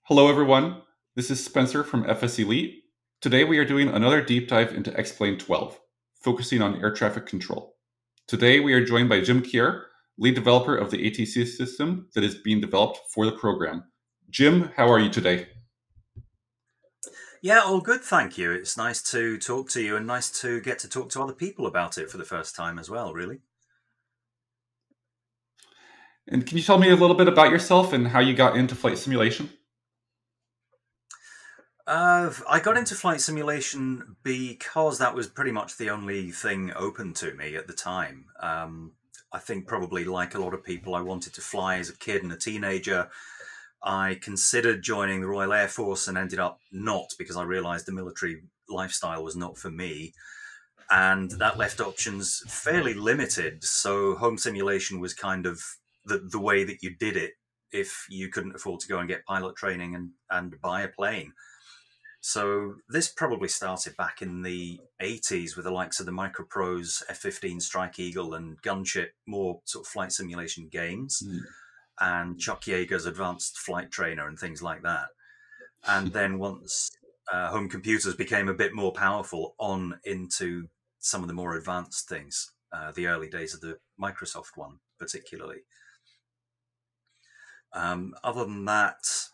Hello, everyone. This is Spencer from FSElite. Today, we are doing another deep dive into XPlane 12, focusing on air traffic control. Today, we are joined by Jim Kier, lead developer of the ATC system that is being developed for the program. Jim, how are you today? Yeah, all good, thank you. It's nice to talk to you and nice to get to talk to other people about it for the first time as well, really. And can you tell me a little bit about yourself and how you got into flight simulation? I got into flight simulation because that was pretty much the only thing open to me at the time. I think probably like a lot of people, I wanted to fly as a kid and a teenager. I considered joining the Royal Air Force and ended up not because I realized the military lifestyle was not for me. And that left options fairly limited. So home simulation was kind of the way that you did it if you couldn't afford to go and get pilot training and buy a plane. So this probably started back in the 80s with the likes of the Microprose, F-15 Strike Eagle and Gunship, more sort of flight simulation games, Mm. and Chuck Yeager's Advanced Flight Trainer and things like that. And then once home computers became a bit more powerful, on into some of the more advanced things, the early days of the Microsoft one particularly. Other than that,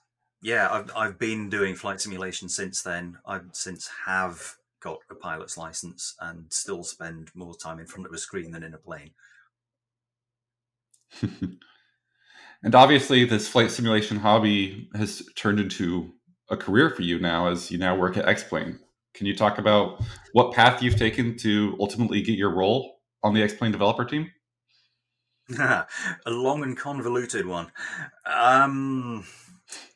yeah, I've been doing flight simulation since then. I've since have got a pilot's license and still spend more time in front of a screen than in a plane. And obviously, this flight simulation hobby has turned into a career for you now as you now work at XPlane. Can you talk about what path you've taken to ultimately get your role on the XPlane developer team? A long and convoluted one. Um,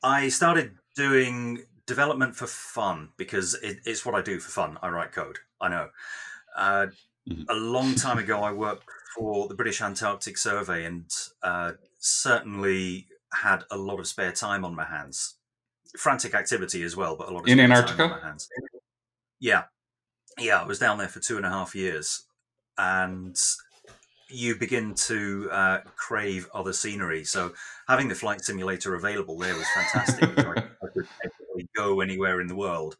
I started doing development for fun because it's what I do for fun. I write code. I know. Uh, Mhm. a long time ago, I worked for the British Antarctic Survey and certainly had a lot of spare time on my hands. Frantic activity as well, but a lot of In spare time on Antarctica? my hands. Yeah, yeah, I was down there for 2.5 years, and you begin to crave other scenery. So having the flight simulator available there was fantastic because I could basically go anywhere in the world.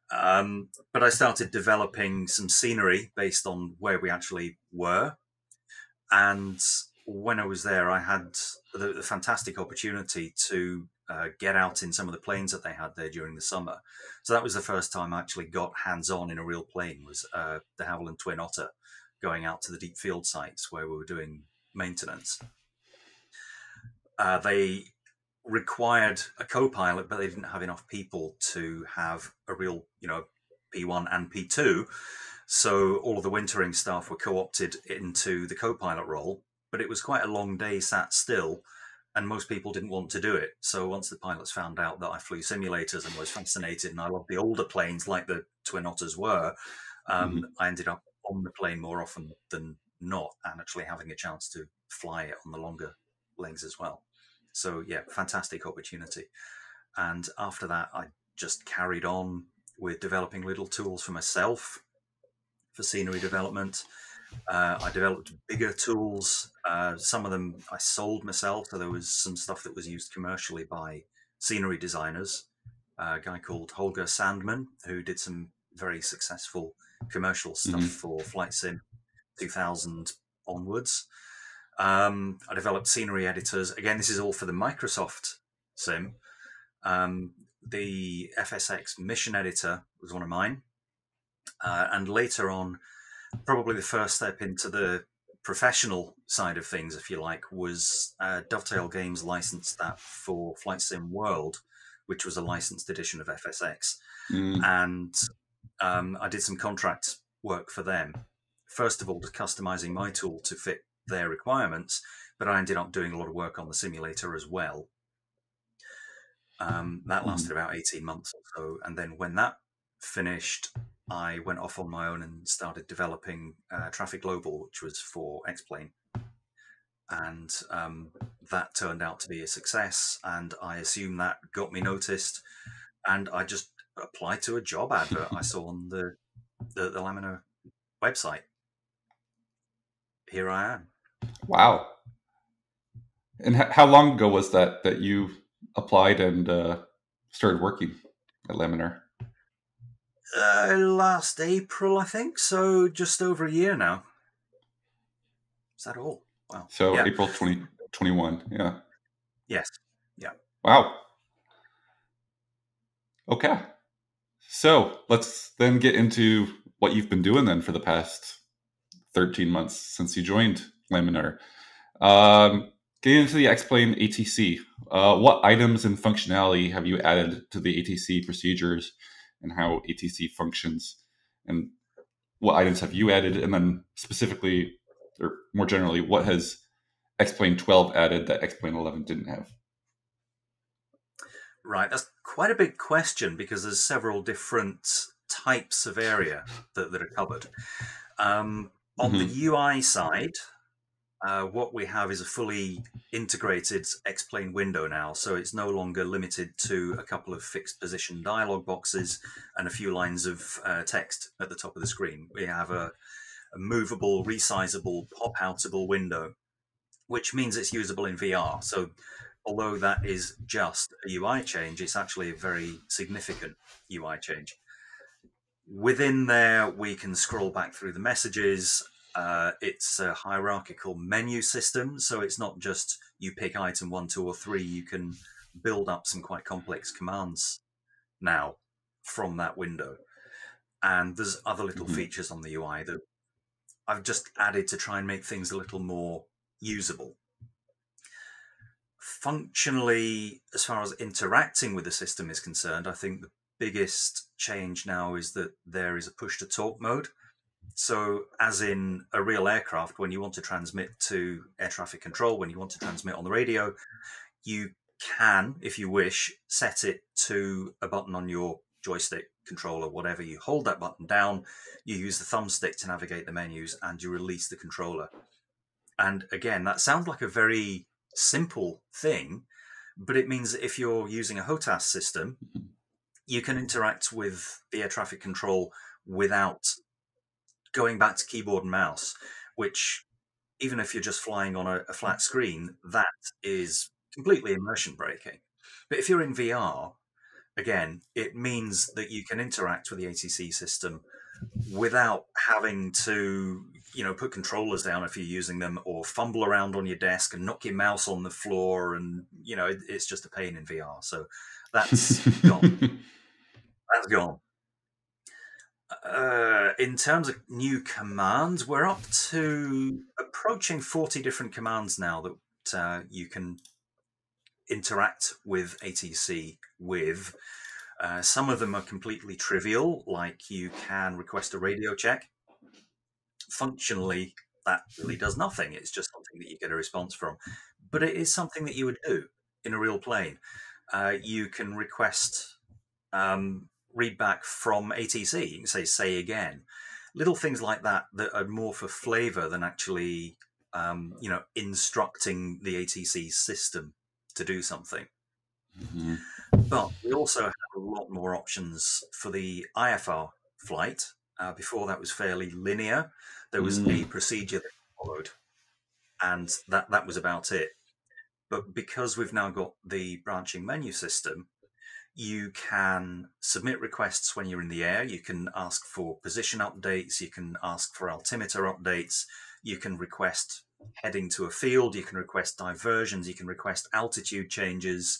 But I started developing some scenery based on where we actually were. And when I was there, I had the fantastic opportunity to get out in some of the planes that they had there during the summer. So that was the first time I actually got hands-on in a real plane, was the Howland Twin Otter, going out to the deep field sites where we were doing maintenance. They required a co-pilot, but they didn't have enough people to have a real, P1 and P2. So all of the wintering staff were co-opted into the co-pilot role, but it was quite a long day sat still, and most people didn't want to do it. So once the pilots found out that I flew simulators and was fascinated, and I loved the older planes like the Twin Otters were, Mhm. I ended up on the plane more often than not, and actually having a chance to fly it on the longer legs as well. So yeah, fantastic opportunity. And after that, I just carried on with developing little tools for myself for scenery development. I developed bigger tools. Some of them I sold myself, so there was some stuff that was used commercially by scenery designers. A guy called Holger Sandman, who did some very successful commercial stuff Mhm. for Flight Sim 2000 onwards. I developed scenery editors. Again, this is all for the Microsoft Sim. The FSX Mission Editor was one of mine. And later on, probably the first step into the professional side of things, if you like, was Dovetail Games licensed that for Flight Sim World, which was a licensed edition of FSX. Mm. And I did some contract work for them. First of all, just customizing my tool to fit their requirements, but I ended up doing a lot of work on the simulator as well. That lasted Mhm. about 18 months or so. And then when that finished, I went off on my own and started developing Traffic Global, which was for XPlane. And that turned out to be a success. And I assume that got me noticed. And I just applied to a job advert I saw on the Laminar website. Here I am. Wow. And how long ago was that you applied and started working at Laminar? Last April, I think. So just over a year now. Is that all? Wow. So Yeah. April 2021. Yeah. Yes. Yeah. Wow. Okay. So let's then get into what you've been doing then for the past 13 months since you joined Laminar. Getting into the XPlane ATC, what items and functionality have you added to the ATC procedures and how ATC functions? And what items have you added? And then specifically, or more generally, what has XPlane 12 added that XPlane 11 didn't have? Right. That's quite a big question because there's several different types of area that are covered. On the Mm-hmm. UI side, what we have is a fully integrated XPlane window now, so it's no longer limited to a couple of fixed position dialog boxes and a few lines of text at the top of the screen. We have a movable, resizable, pop-outable window, which means it's usable in VR. So although that is just a UI change, it's actually a very significant UI change. Within there, we can scroll back through the messages. It's a hierarchical menu system, so it's not just you pick item 1, 2, or 3. You can build up some quite complex commands now from that window. And there's other little Mm-hmm. features on the UI that I've just added to try and make things a little more usable. Functionally, as far as interacting with the system is concerned, I think the biggest change now is that there is a push-to-talk mode. So, as in a real aircraft, when you want to transmit to air traffic control, when you want to transmit on the radio, you can, if you wish, set it to a button on your joystick controller, whatever. You hold that button down, you use the thumbstick to navigate the menus, and you release the controller. And again, that sounds like a very simple thing, but it means that if you're using a HOTAS system, you can interact with the air traffic control without going back to keyboard and mouse, which, even if you're just flying on a flat screen, that is completely immersion breaking. But if you're in VR, again, it means that you can interact with the ATC system without having to, put controllers down if you're using them, or fumble around on your desk and knock your mouse on the floor, and it's just a pain in VR. So that's gone. That's gone. In terms of new commands, we're up to approaching 40 different commands now that you can interact with ATC with. Some of them are completely trivial, like you can request a radio check. Functionally, that really does nothing. It's just something that you get a response from. But it is something that you would do in a real plane. You can request read back from ATC. You can say again. Little things like that that are more for flavor than actually, instructing the ATC system to do something. Mm-hmm. But we also have a lot more options for the IFR flight. Before, that was fairly linear. There was a procedure that followed, and that was about it. But because we've now got the branching menu system, you can submit requests when you're in the air. You can ask for position updates. You can ask for altimeter updates. You can request heading to a field. You can request diversions. You can request altitude changes.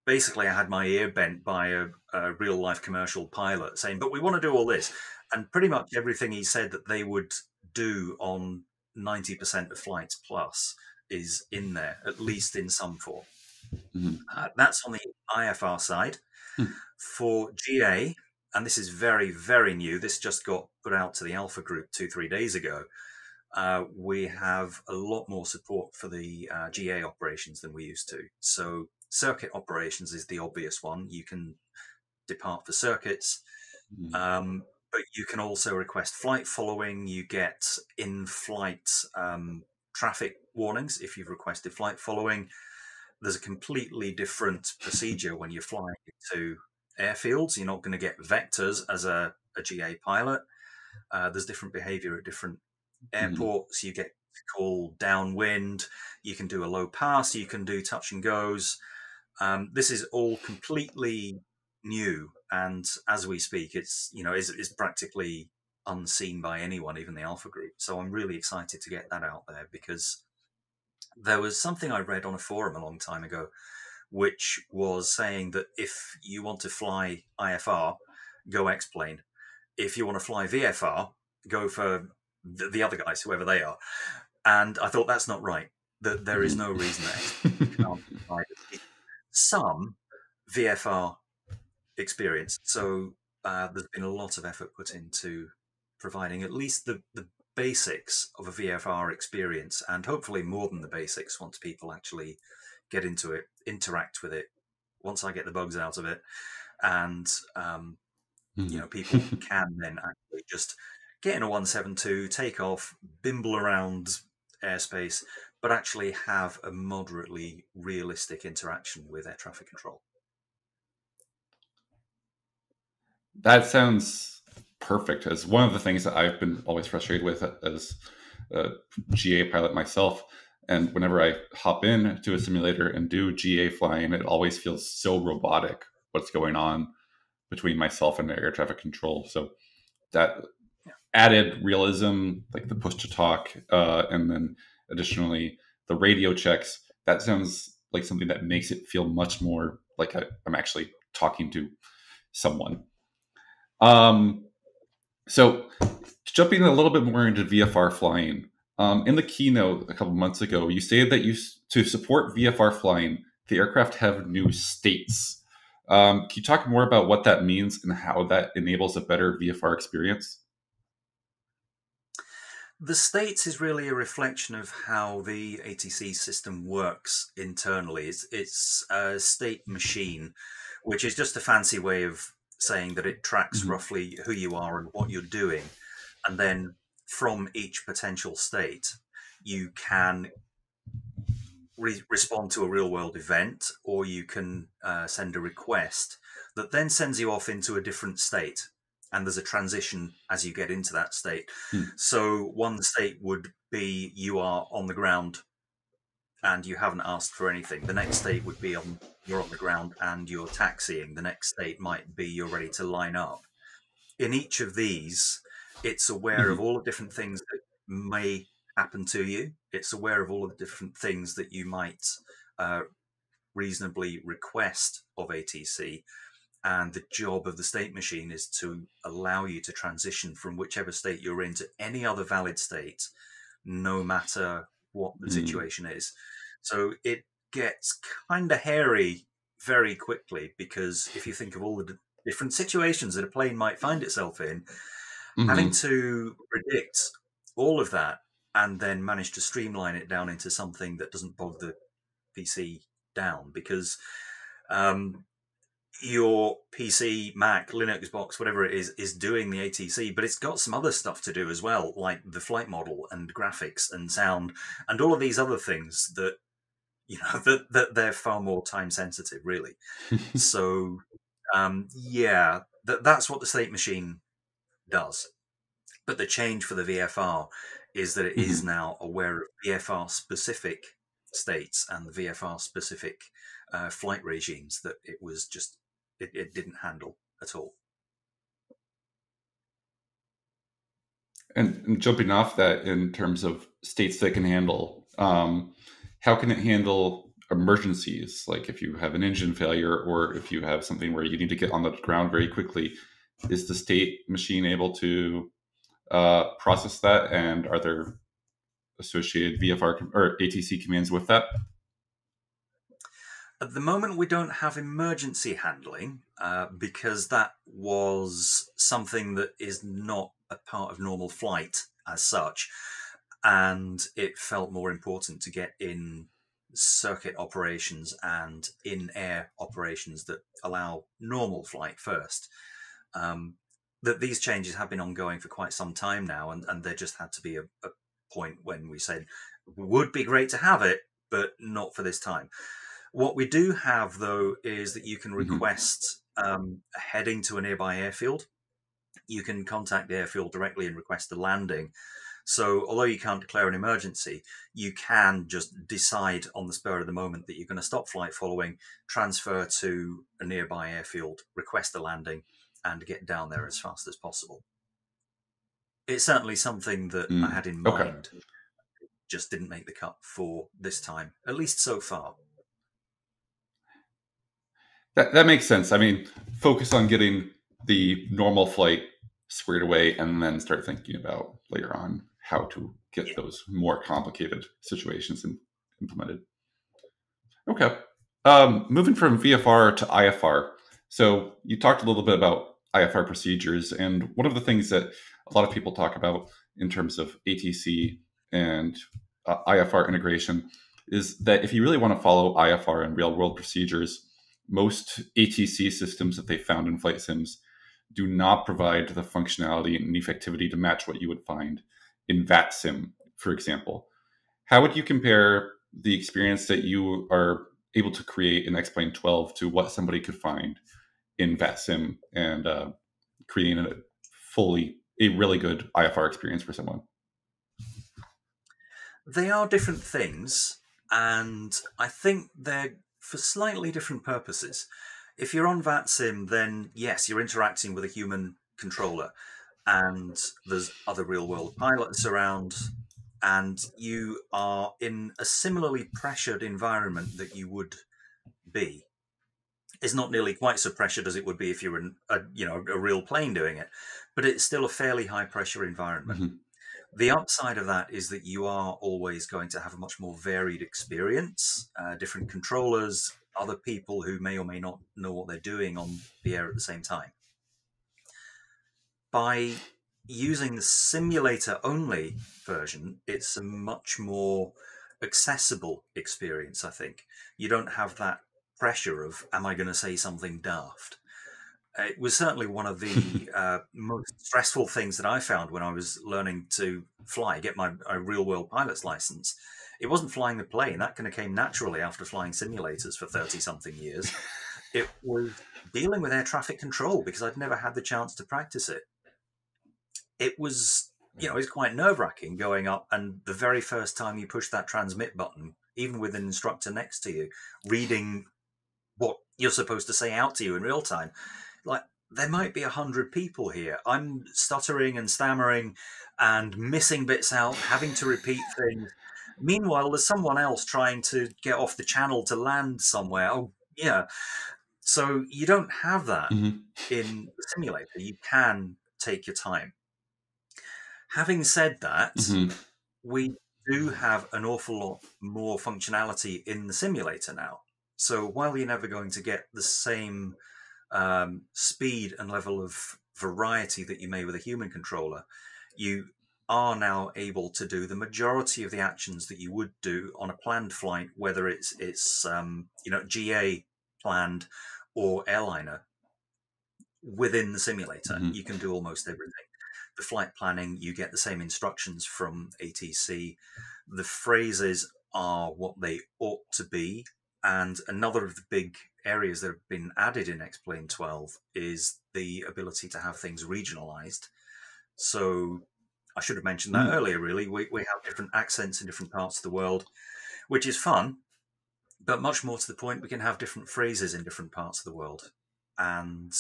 Basically, I had my ear bent by a real-life commercial pilot saying, but we want to do all this. And pretty much everything he said that they would do on 90% of flights plus is in there, at least in some form. Mm-hmm. That's on the IFR side. For GA, and this is very, very new, this just got put out to the alpha group 2-3 days ago, we have a lot more support for the GA operations than we used to. So circuit operations is the obvious one. You can depart for circuits, but you can also request flight following. You get in-flight traffic warnings if you've requested flight following. There's a completely different procedure when you're flying into airfields. You're not going to get vectors as a GA pilot. There's different behavior at different airports. You get called downwind. You can do a low pass. You can do touch and goes. This is all completely new, and as we speak, it's is practically unseen by anyone, even the Alpha Group. So I'm really excited to get that out there, because there was something I read on a forum a long time ago, which was saying that if you want to fly IFR, go XPlane. If you want to fly VFR, go for the other guys, whoever they are. And I thought, that's not right. That there is no reason that XPlane can't provide some VFR experience. So there's been a lot of effort put into providing at least the basics of a VFR experience, and hopefully more than the basics once people actually get into it, interact with it, once I get the bugs out of it. And people can then actually just get in a 172, take off, bimble around airspace, but actually have a moderately realistic interaction with air traffic control. That sounds perfect. As one of the things that I've been always frustrated with as a GA pilot myself, and whenever I hop in to a simulator and do GA flying, it always feels so robotic what's going on between myself and the air traffic control. So that added realism, like the push to talk, and then additionally the radio checks, that sounds like something that makes it feel much more like I'm actually talking to someone. So jumping a little bit more into VFR flying, in the keynote a couple months ago, you stated that to support VFR flying, the aircraft have new states. Can you talk more about what that means and how that enables a better VFR experience? The states is really a reflection of how the ATC system works internally. It's a state machine, which is just a fancy way of saying that it tracks roughly who you are and what you're doing. And then from each potential state, you can respond to a real world event, or you can send a request that then sends you off into a different state. And there's a transition as you get into that state. So one state would be you are on the ground and you haven't asked for anything. The next state would be you're on the ground and you're taxiing. The next state might be you're ready to line up. In each of these, it's aware of all the different things that may happen to you. It's aware of all of the different things that you might reasonably request of ATC. And the job of the state machine is to allow you to transition from whichever state you're in to any other valid state, no matter what the situation is. So it gets kind of hairy very quickly, because if you think of all the different situations that a plane might find itself in, having to predict all of that and then manage to streamline it down into something that doesn't bog the PC down, because your PC, Mac, Linux box, whatever it is doing the ATC, but it's got some other stuff to do as well, like the flight model and graphics and sound and all of these other things that, that they're far more time sensitive, really. So, that's what the state machine does. But the change for the VFR is that it is now aware of VFR specific states and the VFR specific flight regimes that it was just it didn't handle at all. And jumping off that, in terms of states that can handle, how can it handle emergencies? Like if you have an engine failure, or if you have something where you need to get on the ground very quickly, is the state machine able to process that? And are there associated VFR or ATC commands with that? At the moment, we don't have emergency handling because that was something that is not a part of normal flight as such. And it felt more important to get in circuit operations and in-air operations that allow normal flight first. That these changes have been ongoing for quite some time now, and there just had to be a point when we said, would be great to have it, but not for this time. What we do have, though, is that you can request heading to a nearby airfield. You can contact the airfield directly and request a landing. So although you can't declare an emergency, you can just decide on the spur of the moment that you're going to stop flight following, transfer to a nearby airfield, request a landing, and get down there as fast as possible. It's certainly something that I had in Okay. mind, just didn't make the cut for this time, at least so far. That makes sense. I mean, focus on getting the normal flight squared away and then start thinking about later on how to get Yeah. those more complicated situations implemented. Okay. Moving from VFR to IFR. So you talked a little bit about IFR procedures, and one of the things that a lot of people talk about in terms of ATC and IFR integration is that if you really want to follow IFR and real world procedures, most ATC systems that they found in flight sims do not provide the functionality and effectivity to match what you would find in VATSIM, for example. How would you compare the experience that you are able to create in XPlane 12 to what somebody could find in VATSIM and creating a really good IFR experience for someone? They are different things, and I think they're for slightly different purposes. If you're on VATSIM, then yes, you're interacting with a human controller, and there's other real world pilots around, and you are in a similarly pressured environment that you would be. It's not nearly quite so pressured as it would be if you were in a real plane doing it, but it's still a fairly high pressure environment. Mm-hmm. The upside of that is that you are always going to have a much more varied experience, different controllers, other people who may or may not know what they're doing on the air at the same time. By using the simulator only version, it's a much more accessible experience, I think. You don't have that pressure of, am I going to say something daft? It was certainly one of the most stressful things that I found when I was learning to fly, get my real world pilot's license. It wasn't flying the plane, that kind of came naturally after flying simulators for 30 something years. It was dealing with air traffic control because I'd never had the chance to practice it. It was, it was quite nerve wracking going up, and the very first time you push that transmit button, even with an instructor next to you, reading what you're supposed to say out to you in real time, like, there might be 100 people here. I'm stuttering and stammering and missing bits out, having to repeat things. Meanwhile, there's someone else trying to get off the channel to land somewhere. Oh, yeah. So you don't have that Mm-hmm. in the simulator. You can take your time. Having said that, Mm-hmm. we do have an awful lot more functionality in the simulator now. So while you're never going to get the same speed and level of variety that you may with a human controller, you are now able to do the majority of the actions that you would do on a planned flight, whether it's GA planned or airliner. Within the simulator, Mm-hmm. you can do almost everything. The flight planning, you get the same instructions from ATC. The phrases are what they ought to be. And another of the big areas that have been added in XPlane 12 is the ability to have things regionalized. So I should have mentioned that Mm. earlier, really. We have different accents in different parts of the world, which is fun, but much more to the point, we can have different phrases in different parts of the world. And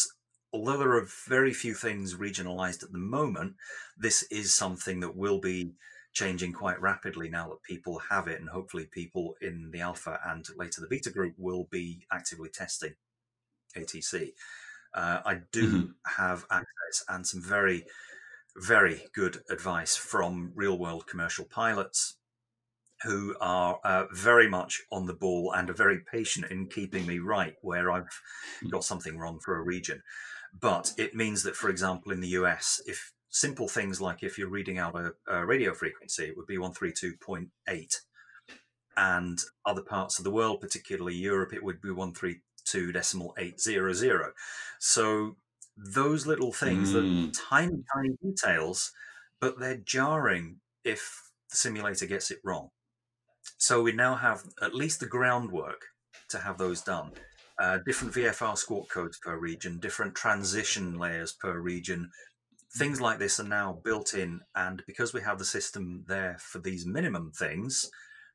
although there are very few things regionalized at the moment, this is something that will be changing quite rapidly now that people have it, and hopefully people in the alpha and later the beta group will be actively testing ATC. I Mm-hmm. do have access and some very, very good advice from real world commercial pilots who are very much on the ball and are very patient in keeping me right where I've got something wrong for a region. But it means that, for example, in the US, if simple things like if you're reading out a radio frequency, it would be 132.8. And other parts of the world, particularly Europe, it would be 132.800. So those little things, the Mm. tiny, tiny details, but they're jarring if the simulator gets it wrong. So we now have at least the groundwork to have those done. Different VFR squawk codes per region, different transition layers per region, things like this are now built in, and because we have the system there for these minimum things,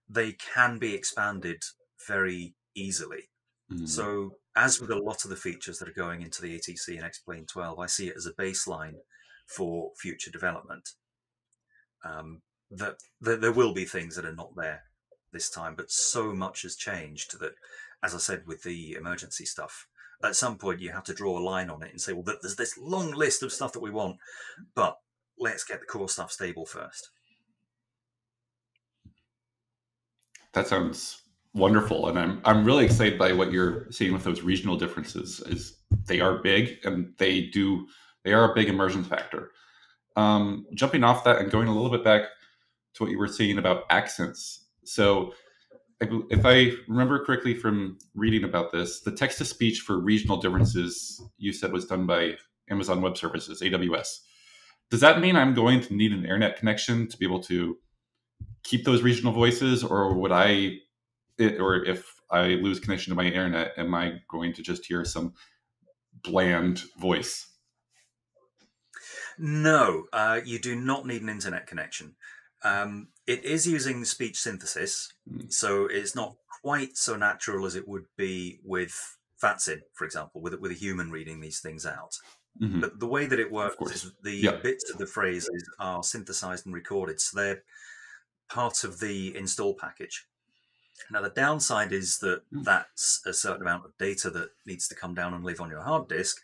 they can be expanded very easily. Mm. So as with a lot of the features that are going into the ATC and XPlane 12, I see it as a baseline for future development. That there will be things that are not there this time, but so much has changed that, as I said, with the emergency stuff, at some point you have to draw a line on it and say, well, there's this long list of stuff that we want, but let's get the core stuff stable first. That sounds wonderful, and I'm really excited by what you're seeing with those regional differences. Is they are big, and they are a big immersion factor. Jumping off that and going a little bit back to what you were saying about accents. So, if I remember correctly from reading about this, the text to speech for regional differences you said was done by Amazon Web Services, AWS. Does that mean I'm going to need an internet connection to be able to keep those regional voices, or or if I lose connection to my internet, am I going to just hear some bland voice? No, you do not need an internet connection. It is using speech synthesis, so it's not quite so natural as it would be with FATSIN, for example, with a human reading these things out. Mm-hmm. But the way that it Of works course. is the Yeah. bits of the phrases are synthesized and recorded, so they're part of the install package. Now, the downside is that that's a certain amount of data that needs to come down and live on your hard disk.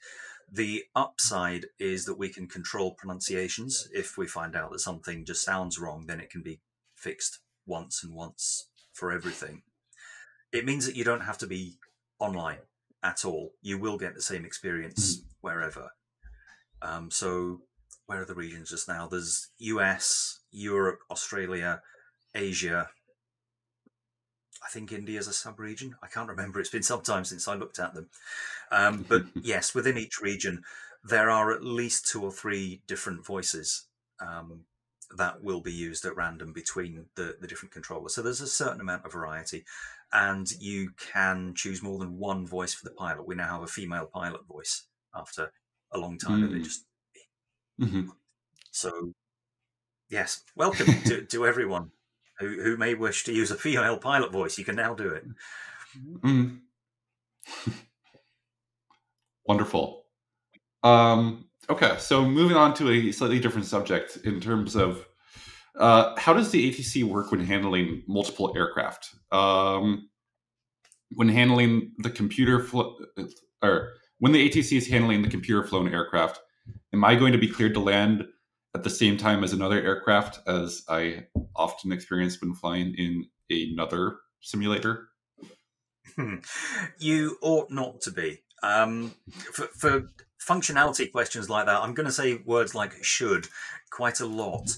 The upside is that we can control pronunciations. If we find out that something just sounds wrong, then it can be fixed once and once for everything. It means that you don't have to be online at all. You will get the same experience wherever. So where are the regions just now? There's US, Europe, Australia, Asia. I think India is a sub-region. I can't remember. It's been some time since I looked at them. But yes, within each region, there are at least 2 or 3 different voices that will be used at random between the different controllers. So there's a certain amount of variety, and you can choose more than one voice for the pilot. We now have a female pilot voice after a long time of it just. Mm-hmm. So yes, welcome to everyone who may wish to use a female pilot voice. You can now do it. Mm. Wonderful. Okay, so moving on to a slightly different subject in terms of how does the ATC work when handling multiple aircraft? When handling the or when the ATC is handling the computer flown aircraft, am I going to be cleared to land at the same time as another aircraft, as I often experience when flying in another simulator? You ought not to be. For functionality questions like that, I'm going to say words like should quite a lot.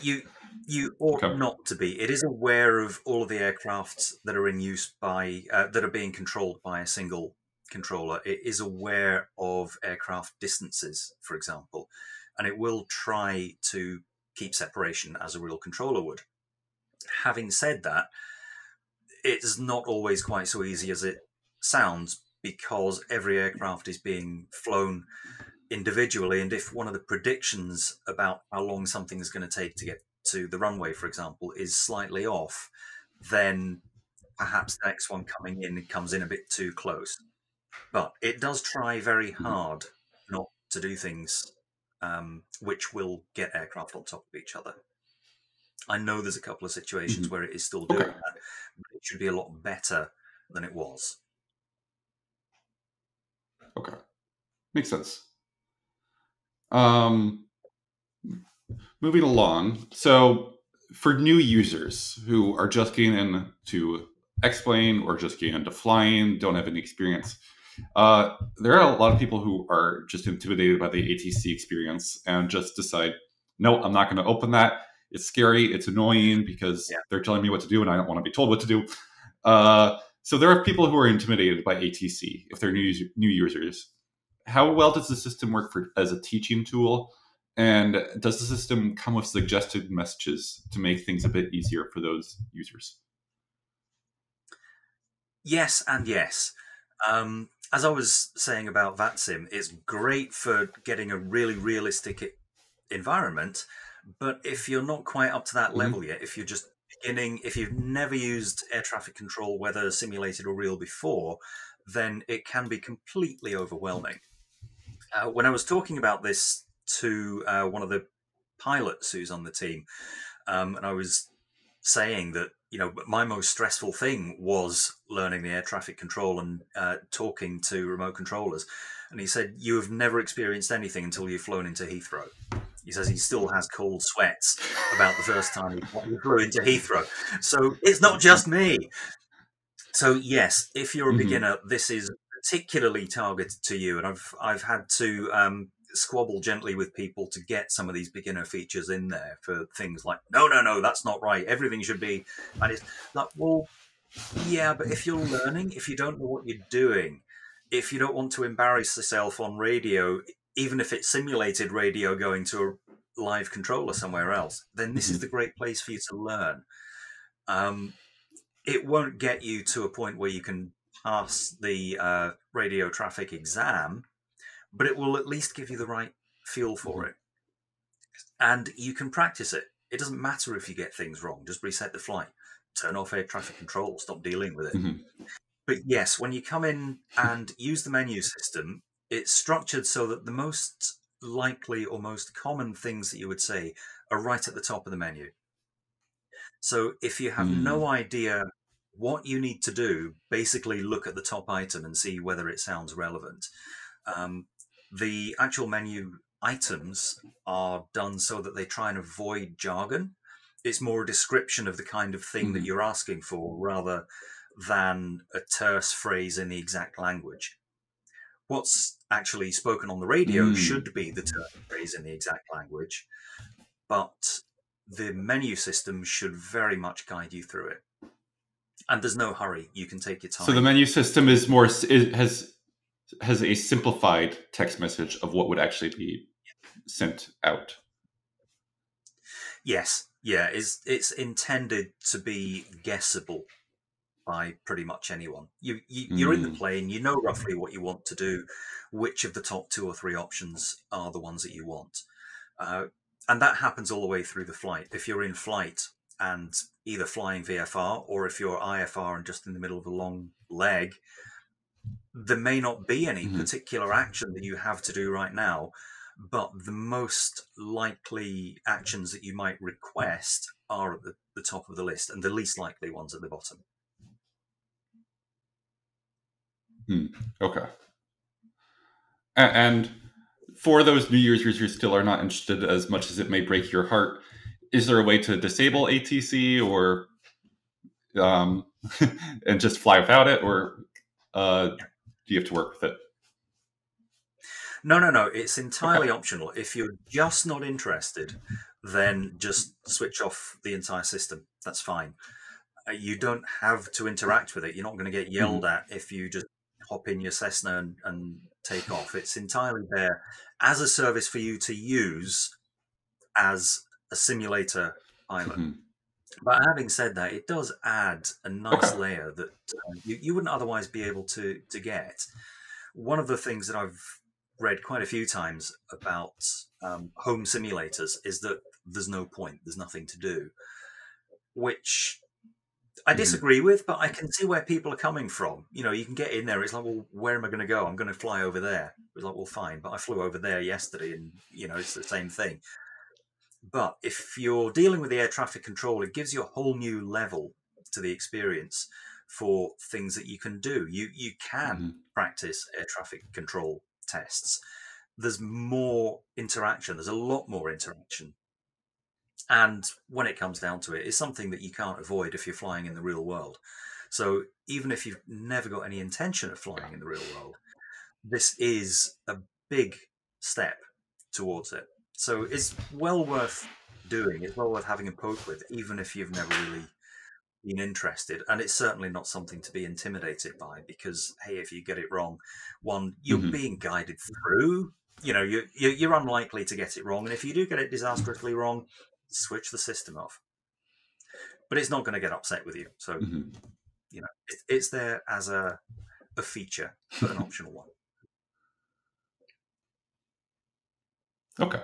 You ought Okay. not to be. It is aware of all of the aircraft that are in use by that are being controlled by a single controller. It is aware of aircraft distances, for example, and it will try to keep separation as a real controller would. Having said that, it's not always quite so easy as it sounds, because every aircraft is being flown individually, and if one of the predictions about how long something is going to take to get to the runway, for example, is slightly off, then perhaps the next one coming in comes in a bit too close. But it does try very hard not to do things which will get aircraft on top of each other. I know there's a couple of situations where it is still doing Okay. that, but it should be a lot better than it was. Okay. Makes sense. Um, moving along. So, for new users who are just getting into XPlane or just getting into flying, don't have any experience, there are a lot of people who are just intimidated by the ATC experience and just decide, no, I'm not going to open that. It's scary. It's annoying because they're telling me what to do and I don't want to be told what to do. So there are people who are intimidated by ATC if they're new users. How well does the system work as a teaching tool? And does the system come with suggested messages to make things a bit easier for those users? Yes and yes. As I was saying about VATSIM, it's great for getting a really realistic environment, but if you're not quite up to that level Hmm. yet, if you're just beginning, if you've never used air traffic control, whether simulated or real before, then it can be completely overwhelming. When I was talking about this to one of the pilots who's on the team, and I was saying that my most stressful thing was learning the air traffic control and talking to remote controllers, and he said, "You have never experienced anything until you've flown into Heathrow." He says he still has cold sweats about the first time he flew into Heathrow. So it's not just me. So yes, if you're a Hmm. beginner, this is particularly targeted to you. And I've had to squabble gently with people to get some of these beginner features in there for things like, no, no, no, that's not right. Everything should be, and it's like, well, yeah, but if you're learning, if you don't know what you're doing, if you don't want to embarrass yourself on radio, even if it's simulated radio going to a live controller somewhere else, then this is the Hmm. great place for you to learn. Um, it won't get you to a point where you can pass the radio traffic exam, but it will at least give you the right feel for Hmm. it. And you can practice it. It doesn't matter if you get things wrong, just reset the flight, turn off air traffic control, stop dealing with it. Hmm. But yes, when you come in and use the menu system, it's structured so that the most likely or most common things that you would say are right at the top of the menu. So if you have no Hmm. idea what you need to do, basically look at the top item and see whether it sounds relevant. Um, the actual menu items are done so that they try and avoid jargon. It's more a description of the kind of thing that Hmm. you're asking for rather than a terse phrase in the exact language. What's actually spoken on the radio Hmm. should be the terse phrase in the exact language, but the menu system should very much guide you through it. And there's no hurry. You can take your So the time. menu system is has a simplified text message of what would actually be sent out. Yes, yeah, it's intended to be guessable by pretty much anyone. You're in the Mm. plane, you know roughly what you want to do, which of the top two or three options are the ones that you want. Uh, and that happens all the way through the flight. If you're in flight and either flying VFR or if you're IFR and just in the middle of a long leg, there may not be any Hmm. particular action that you have to do right now, but the most likely actions that you might request are at the top of the list and the least likely ones at the bottom. Hmm. Okay. And for those New Year's users who still are not interested, as much as it may break your heart, is there a way to disable ATC or um, and just fly without it, or do you have to work with it? No, no, no. It's Okay. entirely optional. If you're just not interested, then just switch off the entire system. That's fine. You don't have to interact with it. You're not going to get yelled Hmm. at if you just hop in your Cessna and take off. It's entirely there as a service for you to use as a simulator pilot. Hmm. But having said that, it does add a Okay. nice layer that you wouldn't otherwise be able to get. One of the things that I've read quite a few times about home simulators is that there's no point, there's nothing to do, which I Hmm. disagree with, but I can see where people are coming from. You can get in there. It's like, well, where am I going to go? I'm going to fly over there. It's like, well, fine, but I flew over there yesterday, and it's the same thing. But if you're dealing with the air traffic control, it gives you a whole new level to the experience for things that you can do. You can Hmm. practice air traffic control tests. There's more interaction. There's a lot more interaction. And when it comes down to it, it's something that you can't avoid if you're flying in the real world. So even if you've never got any intention of flying in the real world, this is a big step towards it. So it's well worth doing. It's well worth having a poke with, even if you've never really been interested. And it's certainly not something to be intimidated by because, hey, if you get it wrong, one, you're Hmm. being guided through. You're unlikely to get it wrong. And if you do get it disastrously wrong, switch the system off. But it's not going to get upset with you. So, Hmm. it's there as a a feature, but an optional one. Okay.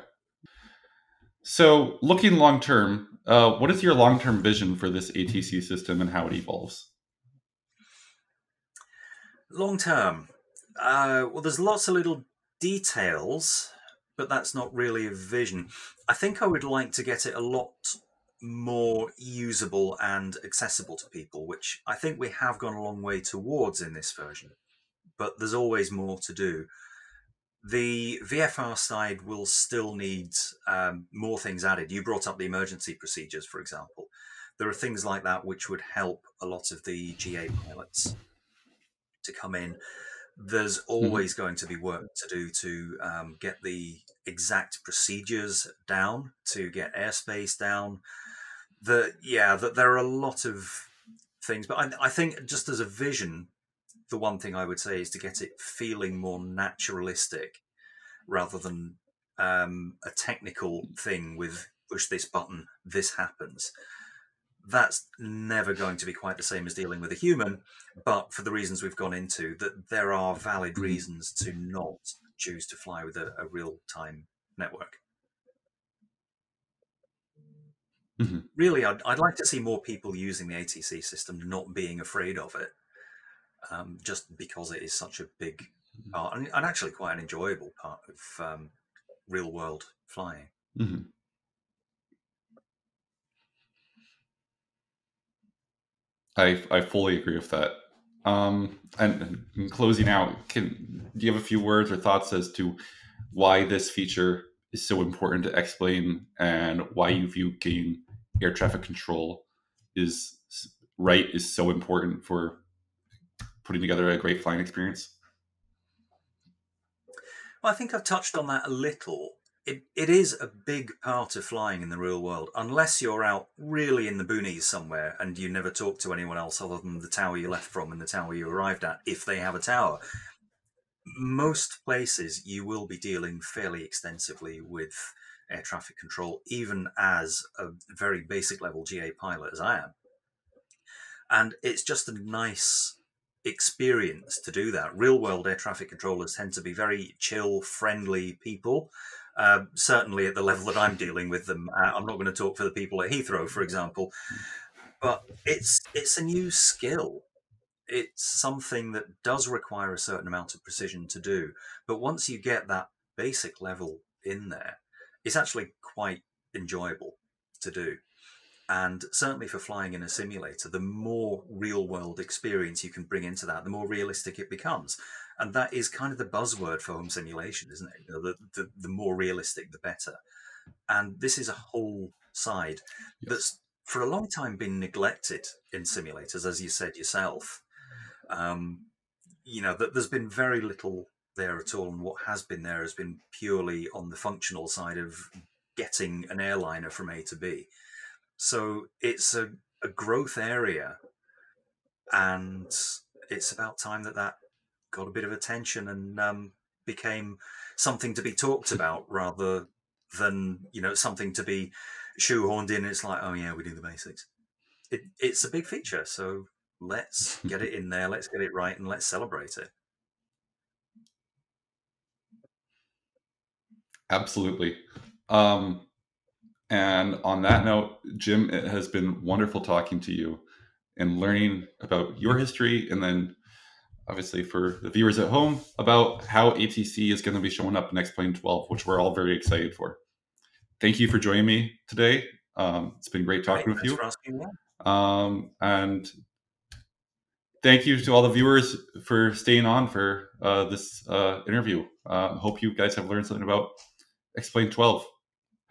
So looking long term, what is your long term vision for this ATC system and how it evolves? Long term, well, there's lots of little details, but that's not really a vision. I think I would like to get it a lot more usable and accessible to people, which I think we have gone a long way towards in this version, but there's always more to do. The VFR side will still need more things added. You brought up the emergency procedures, for example. There are things like that which would help a lot of the GA pilots to come in. There's always going to be work to do to get the exact procedures down, to get airspace down. That there are a lot of things, but I think just as a vision, the one thing I would say is to get it feeling more naturalistic rather than a technical thing with push this button, this happens. That's never going to be quite the same as dealing with a human, but for the reasons we've gone into, that there are valid reasons to not choose to fly with a real-time network. Mm-hmm. Really, I'd like to see more people using the ATC system, not being afraid of it, just because it is such a big part, and actually quite an enjoyable part of real-world flying. Mm-hmm. I fully agree with that. And in closing out, do you have a few words or thoughts as to why this feature is so important to XPlane and why you view gain air traffic control is so important for putting together a great flying experience? Well, I think I've touched on that a little. It is a big part of flying in the real world, unless you're out really in the boonies somewhere and you never talk to anyone else other than the tower you left from and the tower you arrived at, if they have a tower. Most places you will be dealing fairly extensively with air traffic control, even as a very basic level GA pilot as I am. And it's just a nice experience to do that. Real world air traffic controllers tend to be very chill, friendly people. Certainly at the level that I'm dealing with them. I'm not going to talk for the people at Heathrow, for example, but it's a new skill. It's something that does require a certain amount of precision to do. But once you get that basic level in there, it's actually quite enjoyable to do. And certainly for flying in a simulator, the more real world experience you can bring into that, the more realistic it becomes. And that is kind of the buzzword for home simulation, isn't it? You know, the more realistic, the better. And this is a whole side that's for a long time been neglected in simulators, as you said yourself. You know, that there's been very little there at all. And what has been there has been purely on the functional side of getting an airliner from A to B. So it's a growth area, and it's about time that got a bit of attention and became something to be talked about rather than, you know, something to be shoehorned in. It's like, oh yeah, we do the basics. It's a big feature, so let's get it in there, let's get it right, and let's celebrate it. Absolutely. And on that note, Jim, it has been wonderful talking to you and learning about your history, and then obviously for the viewers at home about how ATC is going to be showing up in XPlane 12, which we're all very excited for. Thank you for joining me today. It's been great talking with you. Thanks for asking me. And thank you to all the viewers for staying on for this interview. Hope you guys have learned something about XPlane 12.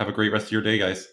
Have a great rest of your day, guys.